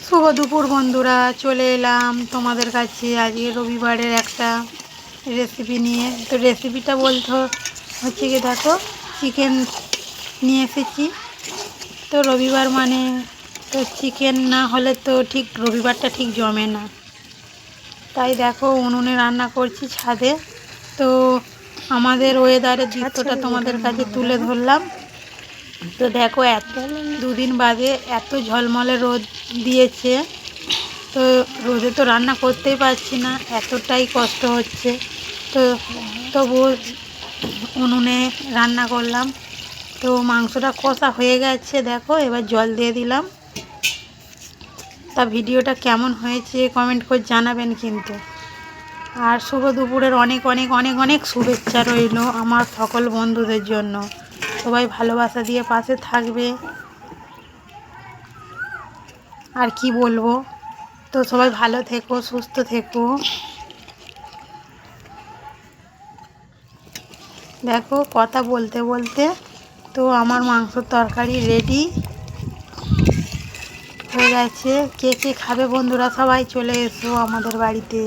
শুভ দুপুর বন্ধুরা, চলে এলাম তোমাদের কাছে আজকে রবিবারের একটা রেসিপি নিয়ে। তো রেসিপিটা বলতে হচ্ছে কি, দেখো চিকেন নিয়ে এসেছি। তো রবিবার মানে তো চিকেন না হলে তো ঠিক রবিবারটা ঠিক জমে না। তাই দেখো উনুনে রান্না করছি ছাদে। তো আমাদের ওয়েদারের দৃশ্যটা তোমাদের কাছে তুলে ধরলাম। তো দেখো দুদিন বাদে এত ঝলমলে রোদ দিয়েছে। তো রোদে তো রান্না করতেই পারছি না, এতটাই কষ্ট হচ্ছে। তো তবু উনুনে রান্না করলাম। তো মাংসটা কষা হয়ে গেছে, দেখো এবার জল দিয়ে দিলাম। তা ভিডিওটা কেমন হয়েছে কমেন্ট করে জানাবেন কিন্তু। আর শুভ দুপুরের অনেক অনেক অনেক অনেক শুভেচ্ছা রইল আমার সকল বন্ধুদের জন্য। সবাই ভালোবাসা দিয়ে পাশে থাকবে। আর কি বলবো, তো সবাই ভালো থেকো, সুস্থ থেকো। দেখো কথা বলতে বলতে তো আমার মাংসর তরকারি রেডি হয়ে গেছে। কে কে খাবে বন্ধুরা, সবাই চলে এসো আমাদের বাড়িতে।